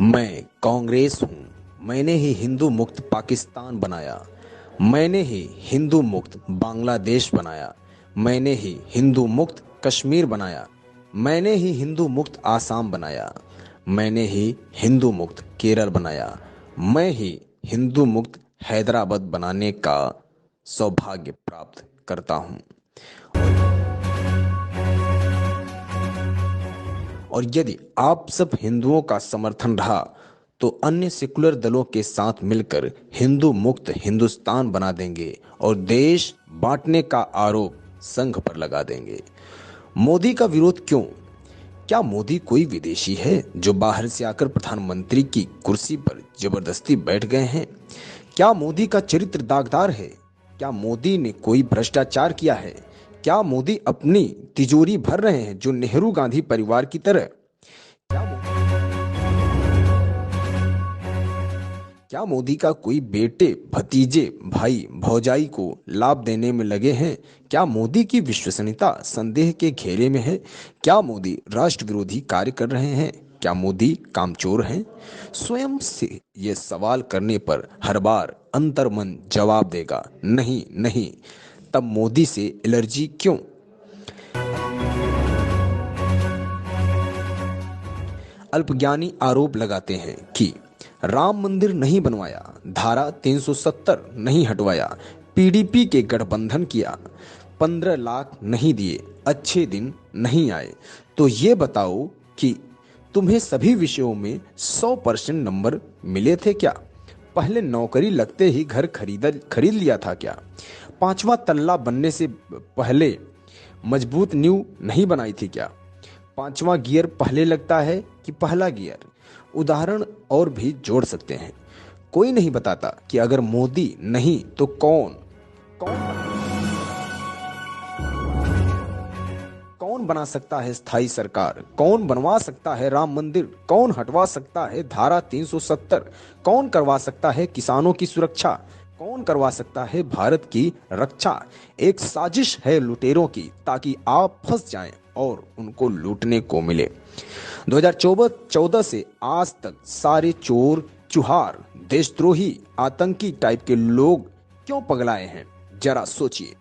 मैं कांग्रेस हूँ। मैंने ही हिंदू मुक्त पाकिस्तान बनाया। मैंने ही हिंदू मुक्त बांग्लादेश बनाया। मैंने ही हिंदू मुक्त कश्मीर बनाया। मैंने ही हिंदू मुक्त आसाम बनाया। मैंने ही हिंदू मुक्त केरल बनाया। मैं ही हिंदू मुक्त हैदराबाद बनाने का सौभाग्य प्राप्त करता हूँ। और यदि आप सब हिंदुओं का समर्थन रहा तो अन्य सेकुलर दलों के साथ मिलकर हिंदू मुक्त हिंदुस्तान बना देंगे और देश बांटने का आरोप संघ पर लगा देंगे। मोदी का विरोध क्यों? क्या मोदी कोई विदेशी है जो बाहर से आकर प्रधानमंत्री की कुर्सी पर जबरदस्ती बैठ गए हैं? क्या मोदी का चरित्र दागदार है? क्या मोदी ने कोई भ्रष्टाचार किया है? क्या मोदी अपनी तिजोरी भर रहे हैं जो नेहरू गांधी परिवार की तरह? क्या मोदी का कोई बेटे, भतीजे, भाई, भौजाई को लाभ देने में लगे हैं? क्या मोदी की विश्वसनीयता संदेह के घेरे में है? क्या मोदी राष्ट्र विरोधी कार्य कर रहे हैं? क्या मोदी कामचोर हैं? स्वयं से ये सवाल करने पर हर बार अंतर्मन जवाब देगा, नहीं नहीं। तब मोदी से एलर्जी क्यों? अल्पज्ञानी आरोप लगाते हैं कि राम मंदिर नहीं बनवाया, धारा 370 नहीं हटवाया, पीडीपी के गठबंधन किया, 15 लाख नहीं दिए, अच्छे दिन नहीं आए। तो ये बताओ कि तुम्हें सभी विषयों में 100% नंबर मिले थे क्या? पहले नौकरी लगते ही घर खरीद लिया था क्या? पांचवा तल्ला बनने से पहले मजबूत नींव नहीं बनाई थी क्या? पांचवा गियर पहले लगता है कि पहला गियर? उदाहरण और भी जोड़ सकते हैं। कोई नहीं बताता कि अगर मोदी नहीं तो कौन कौन कौन बना सकता है स्थायी सरकार? कौन बनवा सकता है राम मंदिर? कौन हटवा सकता है धारा 370? कौन करवा सकता है किसानों की सुरक्षा? कौन करवा सकता है भारत की रक्षा? एक साजिश है लुटेरों की ताकि आप फंस जाएं और उनको लूटने को मिले। 2014 से आज तक सारे चोर, चुहार, देशद्रोही, आतंकी टाइप के लोग क्यों पगलाए हैं? जरा सोचिए।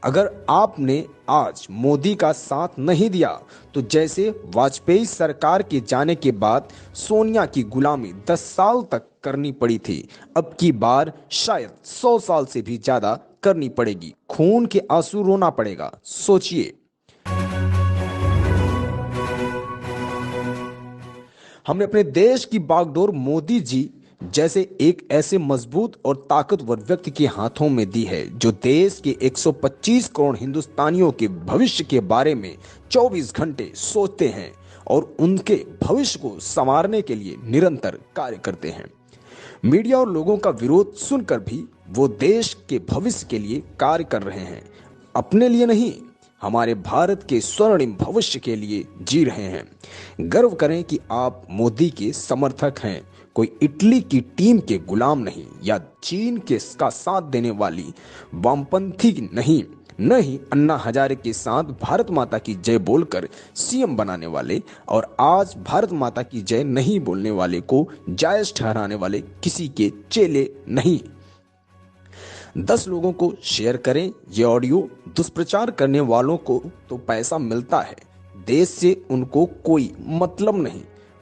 अगर आपने आज मोदी का साथ नहीं दिया तो जैसे वाजपेयी सरकार के जाने के बाद सोनिया की गुलामी 10 साल तक करनी पड़ी थी, अब की बार शायद 100 साल से भी ज्यादा करनी पड़ेगी। खून के आंसू रोना पड़ेगा। सोचिए। हमने अपने देश की बागडोर मोदी जी जैसे एक ऐसे मजबूत और ताकतवर व्यक्ति के हाथों में दी है जो देश के 125 करोड़ हिंदुस्तानियों के भविष्य के बारे में 24 घंटे सोचते हैं और उनके भविष्य को संवारने के लिए निरंतर कार्य करते हैं। मीडिया और लोगों का विरोध सुनकर भी वो देश के भविष्य के लिए कार्य कर रहे हैं, अपने लिए नहीं, हमारे भारत के स्वर्णिम भविष्य के लिए जी रहे हैं। गर्व करें कि आप मोदी के समर्थक हैं, कोई इटली की टीम के गुलाम नहीं या चीन के का साथ देने वाली वामपंथी नहीं, न ही अन्ना हजारे के साथ भारत माता की जय बोलकर सीएम बनाने वाले और आज भारत माता की जय नहीं बोलने वाले को जायज ठहराने वाले किसी के चेले नहीं। 10 लोगों को शेयर करें ये ऑडियो। दुष्प्रचार करने वालों को तो पैसा मिलता है, देश से उनको कोई मतलब नहीं,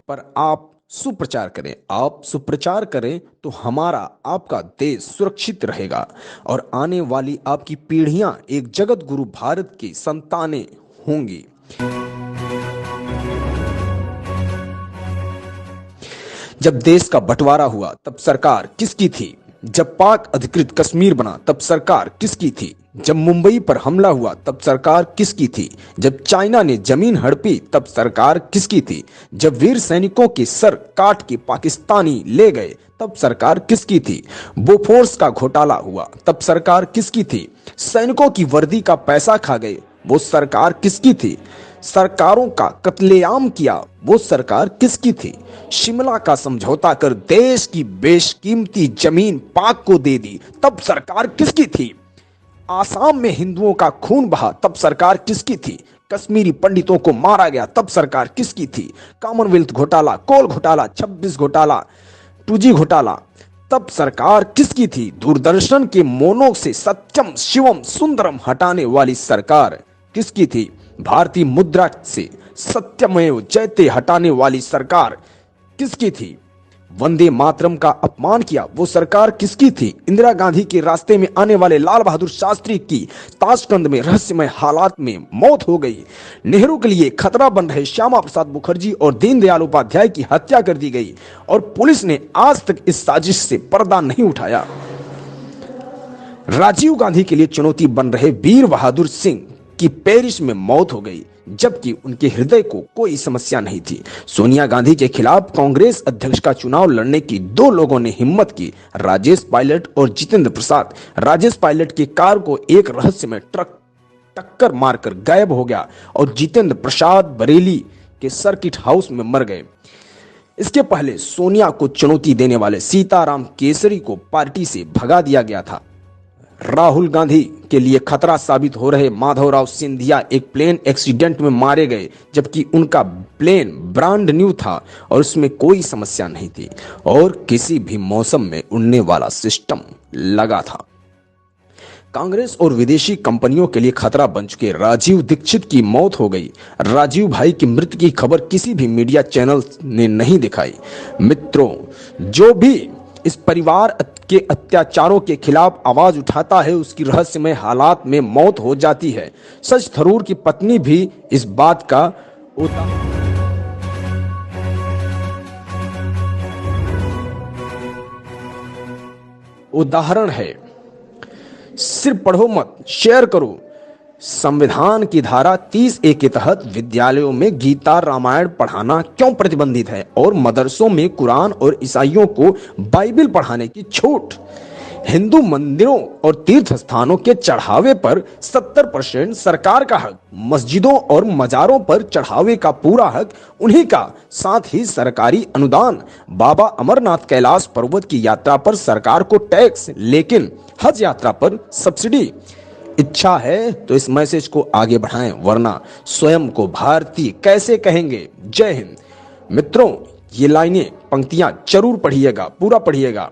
पर आप सुप्रचार करें। आप सुप्रचार करें तो हमारा आपका देश सुरक्षित रहेगा और आने वाली आपकी पीढ़ियां एक जगत गुरु भारत की संतानें होंगी। जब देश का बंटवारा हुआ तब सरकार किसकी थी? जब पाक अधिकृत कश्मीर बना तब सरकार किसकी थी? जब मुंबई पर हमला हुआ तब सरकार किसकी थी? जब चाइना ने जमीन हड़पी तब सरकार किसकी थी? जब वीर सैनिकों के सर काट के पाकिस्तानी ले गए तब सरकार किसकी थी? बोफोर्स का घोटाला हुआ तब सरकार किसकी थी? सैनिकों की वर्दी का पैसा खा गए, वो सरकार किसकी थी? सरकारों का कत्लेआम किया, वो सरकार किसकी थी? शिमला का समझौता कर देश की बेशकीमती जमीन पाक को दे दी, तब सरकार किसकी थी? आसाम में हिंदुओं का खून बहा, तब सरकार किसकी थी? कश्मीरी पंडितों को मारा गया तब सरकार किसकी थी? कॉमनवेल्थ घोटाला, कोल घोटाला, 26 घोटाला, 2G घोटाला, तब सरकार किसकी थी? दूरदर्शन के मोनो से सत्यम शिवम सुंदरम हटाने वाली सरकार किसकी थी? भारतीय मुद्रा से सत्यमेव जयते हटाने वाली सरकार किसकी थी? वंदे मातरम का अपमान किया वो सरकार किसकी थी? इंदिरा गांधी के रास्ते में आने वाले लाल बहादुर शास्त्री की ताशकंद में रहस्यमय हालात में मौत हो गई। नेहरू के लिए खतरा बन रहे श्यामा प्रसाद मुखर्जी और दीनदयाल उपाध्याय की हत्या कर दी गई और पुलिस ने आज तक इस साजिश से पर्दा नहीं उठाया। राजीव गांधी के लिए चुनौती बन रहे वीर बहादुर सिंह की पेरिस में मौत हो गई, जबकि उनके हृदय को कोई समस्या नहीं थी। सोनिया गांधी के खिलाफ कांग्रेस अध्यक्ष का चुनाव लड़ने की दो लोगों ने हिम्मत की, राजेश पायलट और जितेंद्र प्रसाद। राजेश पायलट की कार को एक रहस्यमय ट्रक टक्कर मारकर गायब हो गया और जितेंद्र प्रसाद बरेली के सर्किट हाउस में मर गए। इसके पहले सोनिया को चुनौती देने वाले सीताराम केसरी को पार्टी से भगा दिया गया था। राहुल गांधी के लिए खतरा साबित हो रहे माधवराव सिंधिया एक प्लेन एक्सीडेंट में मारे गए, जबकि उनका प्लेन ब्रांड न्यू था और उसमें कोई समस्या नहीं थी और किसी भी मौसम में उड़ने वाला सिस्टम लगा था। कांग्रेस और विदेशी कंपनियों के लिए खतरा बन चुके राजीव दीक्षित की मौत हो गई। राजीव भाई की मृत्यु की खबर किसी भी मीडिया चैनल ने नहीं दिखाई। मित्रों, जो भी इस परिवार के अत्याचारों के खिलाफ आवाज उठाता है उसकी रहस्यमय हालात में मौत हो जाती है। सच थरूर की पत्नी भी इस बात का उदाहरण है। सिर्फ पढ़ो मत, शेयर करो। संविधान की धारा 30A के तहत विद्यालयों में गीता रामायण पढ़ाना क्यों प्रतिबंधित है और मदरसों में कुरान और ईसाइयों को बाइबल पढ़ाने की छूट? हिंदू मंदिरों और तीर्थ स्थानों के चढ़ावे पर 70% सरकार का हक, मस्जिदों और मजारों पर चढ़ावे का पूरा हक उन्हीं का, साथ ही सरकारी अनुदान। बाबा अमरनाथ कैलाश पर्वत की यात्रा पर सरकार को टैक्स, लेकिन हज यात्रा पर सब्सिडी। इच्छा है तो इस मैसेज को आगे बढ़ाएं, वरना स्वयं को भारतीय कैसे कहेंगे? जय हिंद। मित्रों, ये लाइनें, पंक्तियां जरूर पढ़िएगा, पूरा पढ़िएगा।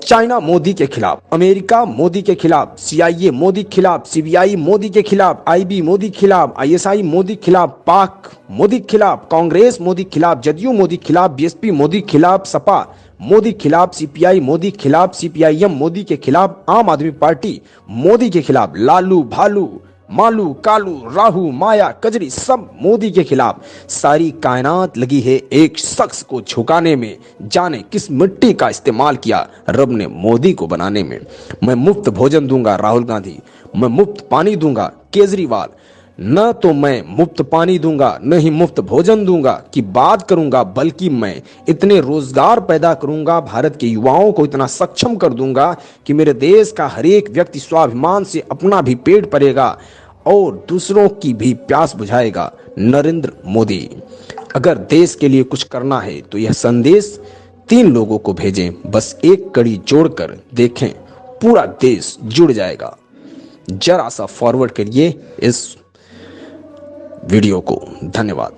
चाइना मोदी के खिलाफ, अमेरिका मोदी के खिलाफ, CIA मोदी के खिलाफ, CBI मोदी के खिलाफ, IB मोदी के खिलाफ, ISI मोदी के खिलाफ, पाक मोदी के खिलाफ, कांग्रेस मोदी के खिलाफ, जदयू मोदी के खिलाफ, BSP मोदी के खिलाफ, सपा मोदी के खिलाफ, CPI मोदी के खिलाफ, CPIM मोदी के खिलाफ, आम आदमी पार्टी मोदी के खिलाफ, लालू भालू मालू कालू राहू माया कजरी सब मोदी के खिलाफ। सारी कायनात लगी है एक शख्स को झुकाने में। जाने किस मिट्टी का इस्तेमाल किया रब ने मोदी को बनाने में। मैं मुफ्त भोजन दूंगा राहुल गांधी, मैं मुफ्त पानी दूंगा केजरीवाल। न तो मैं मुफ्त पानी दूंगा न ही मुफ्त भोजन दूंगा की बात करूंगा, बल्कि मैं इतने रोजगार पैदा करूंगा, भारत के युवाओं को इतना सक्षम कर दूंगा कि मेरे देश का हर एक व्यक्ति स्वाभिमान से अपना भी पेट भरेगा और दूसरों की भी प्यास बुझाएगा। नरेंद्र मोदी। अगर देश के लिए कुछ करना है तो यह संदेश 3 लोगों को भेजें, बस एक कड़ी जोड़कर देखें, पूरा देश जुड़ जाएगा। जरा सा फॉरवर्ड करिए इस वीडियो को। धन्यवाद।